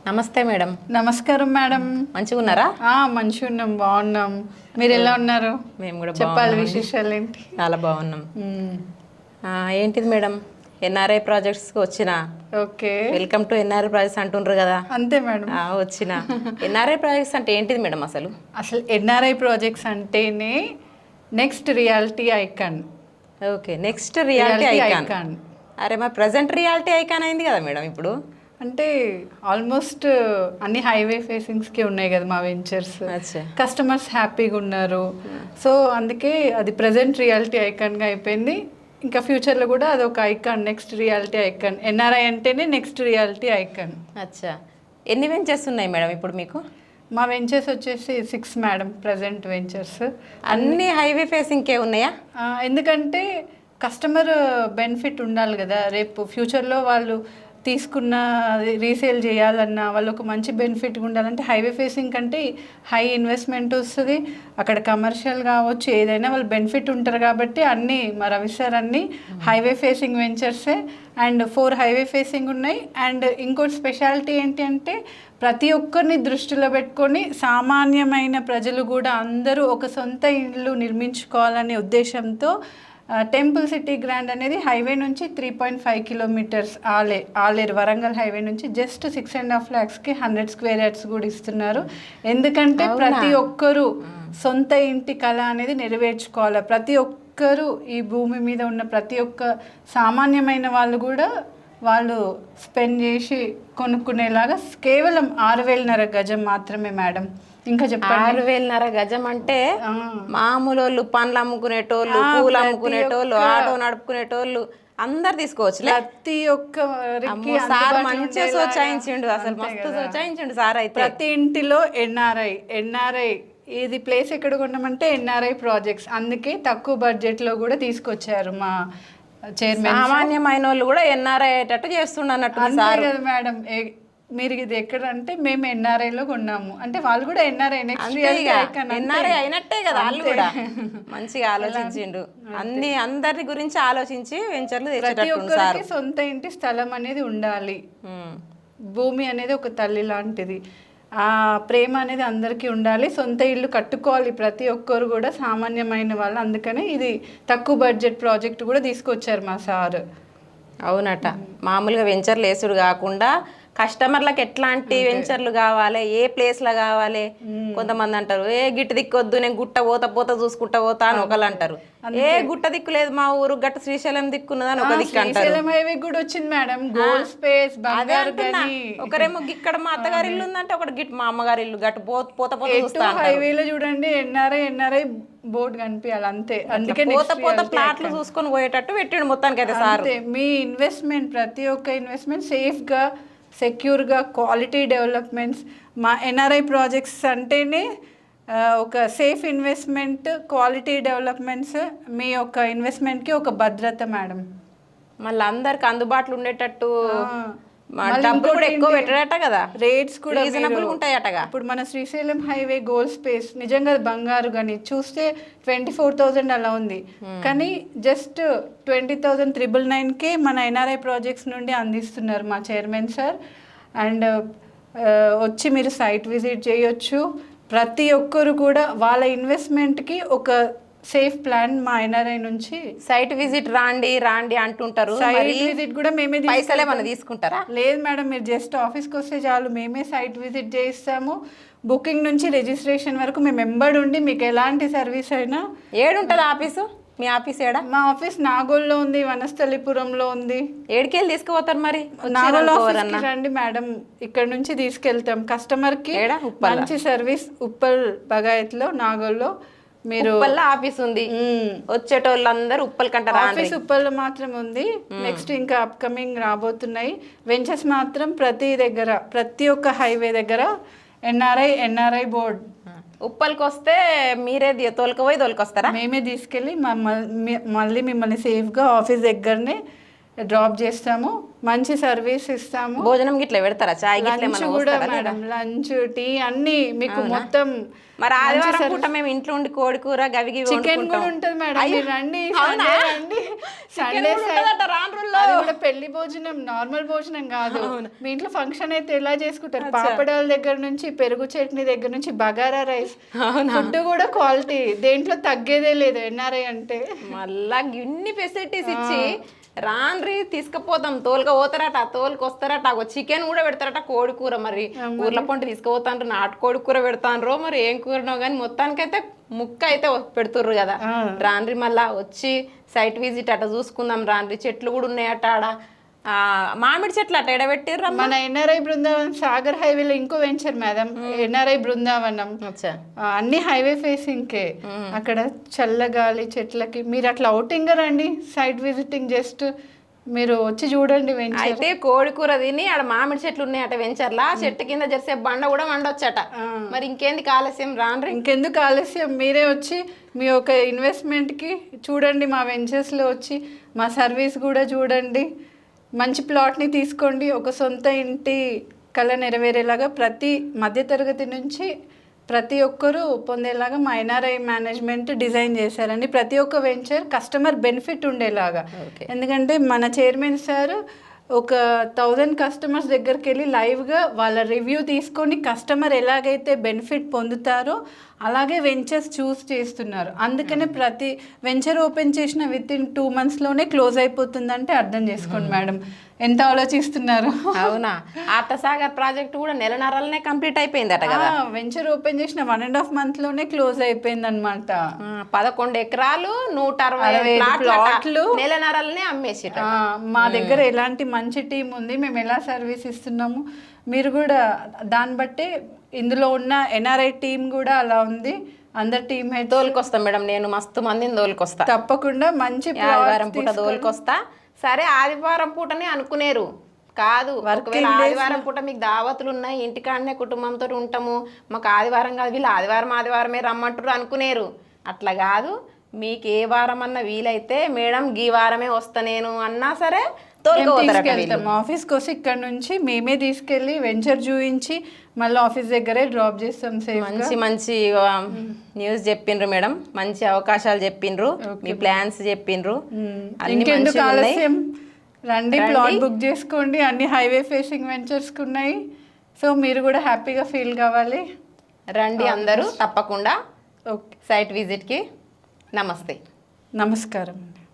నమస్తే మేడం. నమస్కారం మేడం. మంచిగా ఉన్నారా? మంచిగా ఉన్నాం, బాగున్నాం. మీరు ఎలా ఉన్నారు? మేము కూడా చెప్పాలి విశేషాలు ఏంటి? చాలా బాగున్నాం. ఏంటిది మేడం, ఎన్ఆర్ఐ ప్రాజెక్ట్స్కి వచ్చిన. Okay, welcome to NRI projects అంటుండ్రు కదా. అంతే మేడం. వచ్చిన ఎన్ఆర్ఐ ప్రాజెక్ట్స్ అంటే ఏంటిది మేడం అసలు? అసలు ఎన్ఆర్ఐ ప్రాజెక్ట్స్ అంటేనే next reality icon. Okay, next reality icon. అరే, మా ప్రజెంట్ రియాలిటీ ఐకాన్ అయింది కదా మేడం ఇప్పుడు. అంటే ఆల్మోస్ట్ అన్ని హైవే ఫేసింగ్స్కి ఉన్నాయి కదా మా వెంచర్స్. కస్టమర్స్ హ్యాపీగా ఉన్నారు. సో అందుకే అది ప్రజెంట్ రియాలిటీ ఐకాన్గా అయిపోయింది. ఇంకా ఫ్యూచర్లో కూడా అది ఒక icon, next reality icon. NRI అంటేనే నెక్స్ట్ రియాలిటీ ఐకాన్. అచ్చా, ఎన్ని వెంచర్స్ ఉన్నాయి మేడం ఇప్పుడు మీకు? మా వెంచర్స్ వచ్చేసి 6 మేడం, ప్రజెంట్ వెంచర్స్. అన్ని హైవే ఫేసింగ్కే ఉన్నాయా? ఎందుకంటే కస్టమర్ బెనిఫిట్ ఉండాలి కదా. రేపు ఫ్యూచర్లో వాళ్ళు తీసుకున్న రీసేల్ చేయాలన్నా వాళ్ళు ఒక మంచి బెనిఫిట్ ఉండాలంటే హైవే ఫేసింగ్ కంటే హై ఇన్వెస్ట్మెంట్ వస్తుంది. అక్కడ కమర్షియల్ కావచ్చు, ఏదైనా వాళ్ళు బెనిఫిట్ ఉంటారు. కాబట్టి అన్నీ మా రవి సార్ అన్నీ హైవే ఫేసింగ్ వెంచర్సే. అండ్ 4 హైవే ఫేసింగ్ ఉన్నాయి. అండ్ ఇంకోటి స్పెషాలిటీ ఏంటి అంటే ప్రతి ఒక్కరిని దృష్టిలో పెట్టుకొని సామాన్యమైన ప్రజలు కూడా అందరూ ఒక సొంత ఇల్లు నిర్మించుకోవాలనే ఉద్దేశంతో టెంపుల్ సిటీ గ్రాండ్ అనేది హైవే నుంచి 3.5 కిలోమీటర్స్ ఆలేరు వరంగల్ హైవే నుంచి జస్ట్ 6.5 lakhsకి 100 square yards కూడా ఇస్తున్నారు. ఎందుకంటే ప్రతి ఒక్కరూ సొంత ఇంటి కళ అనేది నెరవేర్చుకోవాలి. ప్రతి ఒక్కరూ ఈ భూమి మీద ఉన్న ప్రతి ఒక్క సామాన్యమైన వాళ్ళు కూడా వాళ్ళు స్పెండ్ చేసి కొనుక్కునేలాగా కేవలం 6,500 గజం మాత్రమే మేడం. ఇంకా చెప్పండి. 6,500 గజం అంటే మామూలు వాళ్ళు పండ్లు అమ్ముకునేటోళ్ళు, పూలు అమ్ముకునేటోళ్ళు, ఆటో నడుపుకునేటోళ్ళు అందరు తీసుకోవచ్చు. ప్రతి ఒక్కరికి సార్ మంచిగా సోచాయించిండు, అసలు మస్తు సోచాయించిండు సార్. అయితే ప్రతి ఇంటిలో ఎన్ఆర్ఐ ఇది ప్లేస్ ఎక్కడ కొన్నామంటే ఎన్ఆర్ఐ ప్రాజెక్ట్స్. అందుకే తక్కువ బడ్జెట్లో కూడా తీసుకొచ్చారు మా చైర్మన్. సామాన్యమైన వాళ్ళు కూడా ఎన్ఆర్ఐ అయ్యేటట్టు చేస్తుండన్నట్టు సార్ కదా మేడం. మీరు ఇది ఎక్కడ అంటే మేము ఎన్ఆర్ఐలో కొన్నాము అంటే వాళ్ళు కూడా ఎన్ఆర్ఐ ఎన్ఆర్ఐ అయినట్టే కదా. వాళ్ళు కూడా మంచిగా ఆలోచించిండు, అందరి గురించి ఆలోచించి వెంచర్లు తెచ్చేటట్టు. సొంత ఇంటి స్థలం అనేది ఉండాలి. భూమి అనేది ఒక తల్లి లాంటిది. ఆ ప్రేమ అనేది అందరికీ ఉండాలి. సొంత ఇల్లు కట్టుకోవాలి ప్రతి ఒక్కరు కూడా, సామాన్యమైన వాళ్ళు. అందుకనే ఇది తక్కువ బడ్జెట్ ప్రాజెక్ట్ కూడా తీసుకొచ్చారు మా సార్. అవునట, మామూలుగా వెంచర్లు వేసుడు కాకుండా కస్టమర్లకు ఎట్లాంటి వెంచర్లు కావాలి, ఏ ప్లేస్లో కావాలి. కొంతమంది అంటారు ఏ గిట్టు దిక్కొద్దు, నేను గుట్ట పోతా చూసుకుంటా పోతా అని ఒకళ్ళు అంటారు. ఏ గుట్ట దిక్కు లేదు మా ఊరు, గట్ట శ్రీశైలం దిక్కున్నదని ఒక దిక్కు అంటారు. కూడా వచ్చింది మేడం, గోల్డ్ స్పేస్. ఒకరేమో ఇక్కడ మా అత్తగారి ఇల్లు ఉందంటే ఒకటి గిట్ మా అమ్మగారి ఇల్లు గట్టు పోతా చూస్తా. హైవేలో చూడండి ఎన్ఆర్ఐ బోర్డు కనిపించాలి అంతే. అందుకే పోత ప్లాట్లు చూసుకొని పోయేటట్టు పెట్టిండు మొత్తానికి అయితే సార్. మీ ఇన్వెస్ట్మెంట్, ప్రతి ఒక్క ఇన్వెస్ట్మెంట్ సేఫ్గా, సెక్యూర్గా, క్వాలిటీ డెవలప్మెంట్స్. మా ఎన్ఆర్ఐ ప్రాజెక్ట్స్ అంటేనే ఒక సేఫ్ ఇన్వెస్ట్మెంట్, క్వాలిటీ డెవలప్మెంట్స్. మీ యొక్క ఇన్వెస్ట్మెంట్కి ఒక భద్రత మేడం. మళ్ళీ అందరికి అందుబాటులో ఉండేటట్టు డబ్బులు కూడా ఎక్కువ పెట్టడట కదా, రేట్స్ కూడా రీజనబుల్ ఉంటాయటగా. ఇప్పుడు మన శ్రీశైలం హైవే గోల్డ్ స్పేస్ నిజంగా బంగారు కానీ చూస్తే 24,000 అలా ఉంది. కానీ జస్ట్ 20,999కే మన ఎన్ఆర్ఐ ప్రాజెక్ట్స్ నుండి అందిస్తున్నారు మా చైర్మన్ సార్. అండ్ వచ్చి మీరు సైట్ విజిట్ చేయొచ్చు. ప్రతి ఒక్కరు కూడా వాళ్ళ ఇన్వెస్ట్మెంట్కి ఒక సేఫ్ ప్లాన్ మా ఎన్ఆర్ఐ నుంచి. సైట్ విజిట్ రాండి అంటుంటారు. సైట్ విజిట్ కూడా మేమే పైసలు ఏమన్నా తీసుకుంటారా? లేదు మేడం, మీరు జస్ట్ ఆఫీస్కి వస్తే చాలు, మేమే సైట్ విజిట్ చేయిస్తాము. బుకింగ్ నుంచి రిజిస్ట్రేషన్ వరకు మేము ఎంబడి ఉండి మీకు ఎలాంటి సర్వీస్ అయినా. ఏడుంటుంది ఆఫీసు? మీ ఆఫీస్ ఏడా? మా ఆఫీస్ నాగోల్లో ఉంది, వనస్థలిపురంలో ఉంది. ఏడికెళ్ళి తీసుకుపోతారు మరి? నాగోల్ ఆఫీస్కి రండి మేడం, ఇక్కడ నుంచి తీసుకెళ్తాం కస్టమర్కి మంచి సర్వీస్. ఉప్పల్ బగాయత్లో నాగోల్లో మీరు ఆఫీస్ ఉంది. వచ్చేటోళ్ళు అందరూ ఉప్పల్ కంటారు. ఆఫీస్ ఉప్పల్ మాత్రం ఉంది. నెక్స్ట్ ఇంకా అప్కమింగ్ రాబోతున్నాయి వెంచర్స్ మాత్రం ప్రతి ఒక్క హైవే దగ్గర ఎన్ఆర్ఐ బోర్డ్. ఉప్పల్కి వస్తే మీరే తోలుకపోయి తోలుకొస్తారా? మేమే తీసుకెళ్ళి మళ్ళీ మిమ్మల్ని సేఫ్గా ఆఫీస్ దగ్గరనే డ్రాప్ చేస్తాము, మంచి సర్వీస్ ఇస్తాము. భోజనం గిట్ల పెడతారా? చాయ్ గిట్ల లంచ్ ఏమన్నా కూడా పోస్తారా? మేడం, లంచ్ టీ అన్ని మీకు మొత్తం. మరి ఆదివారం పూట మేము ఇంట్లో ఉండి కోడి కూర గవిగి చికెన్ కూడా ఉంటుంది మేడం, మీరు రండి. సండే రండి, సండే అది కూడా పెళ్లి భోజనం, నార్మల్ భోజనం కాదు. మీ ఇంట్లో ఫంక్షన్ అయితే ఎలా చేసుకుంటారు, పాపడాల దగ్గర నుంచి పెరుగు చట్నీ దగ్గర నుంచి బగారా రైస్, ఫుడ్ కూడా క్వాలిటీ, దేంట్లో తగ్గేదే లేదు ఎన్ఆర్ఐ అంటే. మళ్ళా ఇన్ని ఫెసిలిటీస్ ఇచ్చి రాన్రి తీసుకుపోతాం, తోలుక పోతారట, తోలుకు వస్తారట, చికెన్ కూడా పెడతారట, కోడి కూర. మరి ఊర్ల పంట తీసుకుపోతాండ్రు, నాటుకోడి కూర పెడతాన్రో మరి ఏం కూరనో కానీ మొత్తానికైతే ముక్క అయితే పెడుతుర్రు కదా. రాన్రి మళ్ళా వచ్చి సైట్ విజిట్ అట చూసుకుందాం రాన్రి. చెట్లు కూడా ఉన్నాయట ఆడ, మామిడి చెట్లు అట్ట ఎడబెట్టిర్రు. మన ఎన్ఆర్ఐ బృందావనం సాగర్ హైవేలో ఇంకో వెంచర్ మేడం, ఎన్ఆర్ఐ బృందావనం. అన్ని హైవే ఫేసింగ్కే, అక్కడ చల్లగాలి చెట్లకి. మీరు అట్లా అవుటింగ్ రండి, సైట్ విజిటింగ్ జస్ట్ మీరు వచ్చి చూడండి వెంచర్. అయితే కోడి కూర తిని ఆడ మామిడి చెట్లు ఉన్నాయట వెంచర్లా, చెట్టు కింద జరిసే బండ కూడా వండొచ్చట. మరి ఇంకేందుకు ఆలస్యం, రాన్రి. ఇంకెందుకు ఆలస్యం, మీరే వచ్చి మీ యొక్క ఇన్వెస్ట్మెంట్కి చూడండి, మా వెంచర్స్లో వచ్చి మా సర్వీస్ కూడా చూడండి. మంచి ప్లాట్ని తీసుకోండి, ఒక సొంత ఇంటి కళ నెరవేరేలాగా ప్రతి మధ్యతరగతి నుంచి ప్రతి ఒక్కరూ పొందేలాగా మా ఎన్ఆర్ఐ మేనేజ్మెంట్ డిజైన్ చేశారండి. ప్రతి ఒక్క వెంచర్ కస్టమర్ బెనిఫిట్ ఉండేలాగా. ఎందుకంటే మన చైర్మన్ సార్ ఒక 1000 కస్టమర్స్ దగ్గరికి వెళ్ళి లైవ్గా వాళ్ళ రివ్యూ తీసుకొని కస్టమర్ ఎలాగైతే బెనిఫిట్ పొందుతారో అలాగే వెంచర్స్ చూస్ చేస్తున్నారు. అందుకనే ప్రతి వెంచర్ ఓపెన్ చేసిన విత్-ఇన్ 2 monthsలోనే క్లోజ్ అయిపోతుందంటే అర్థం చేసుకోండి మేడం ఎంత ఆలోచిస్తున్నారు. అవునా, ఆర్తసాగర్ ప్రాజెక్ట్ కూడా నెలన్నరలనే కంప్లీట్ అయిపోయిందట కదా. వెంచర్ ఓపెన్ చేసిన 1.5 monthలోనే క్లోజ్ అయిపోయింది అనమాట. 11 ఎకరాలు 160 ప్లాట్లు నెలన్నరలనే అమ్మేసి. మా దగ్గర ఎలాంటి మంచి టీం ఉంది, మేము ఎలా సర్వీస్ ఇస్తున్నాము, మీరు కూడా దాన్ని బట్టి ఇందులో ఉన్న ఎన్ఆర్ఐ టీం కూడా అలా ఉంది. అందరు టీం హెడ్ తోలుకొస్తా మేడం, నేను మస్తు మందిని తోలుకొస్తా తప్పకుండా. మంచి ఆదివారం పూట తోలుకొస్తా. సరే ఆదివారం పూటనే అనుకునేరు కాదు, ఒకవేళ ఆదివారం పూట మీకు దావతులు ఉన్నాయి, ఇంటికాడనే కుటుంబంతో ఉంటాము, మాకు ఆదివారం కాదు, వీళ్ళు ఆదివారమే రమ్మంటారు అనుకునేరు. అట్లా కాదు, మీకు ఏ వారం అన్న వీలైతే మేడం గీ వారమే వస్తా నేను అన్నా సరే తీసుకెళ్తాం. ఆఫీస్కి వస్తే ఇక్కడ నుంచి మేమే తీసుకెళ్ళి వెంచర్ చూపించి మళ్ళీ ఆఫీస్ దగ్గరే డ్రాప్ చేస్తాం. మంచి మంచి న్యూస్ చెప్పిండ్రు మేడం, మంచి అవకాశాలు చెప్పిండ్రు, మీ ప్లాన్స్ చెప్పిండ్రు. ఇంకెందుకు ఆలస్యం, రండి, ప్లాట్ బుక్ చేసుకోండి. అన్ని హైవే ఫేసింగ్ వెంచర్స్కి ఉన్నాయి. సో మీరు కూడా హ్యాపీగా ఫీల్ కావాలి. రండి అందరూ తప్పకుండా సైట్ విజిట్కి. నమస్తే. నమస్కారం.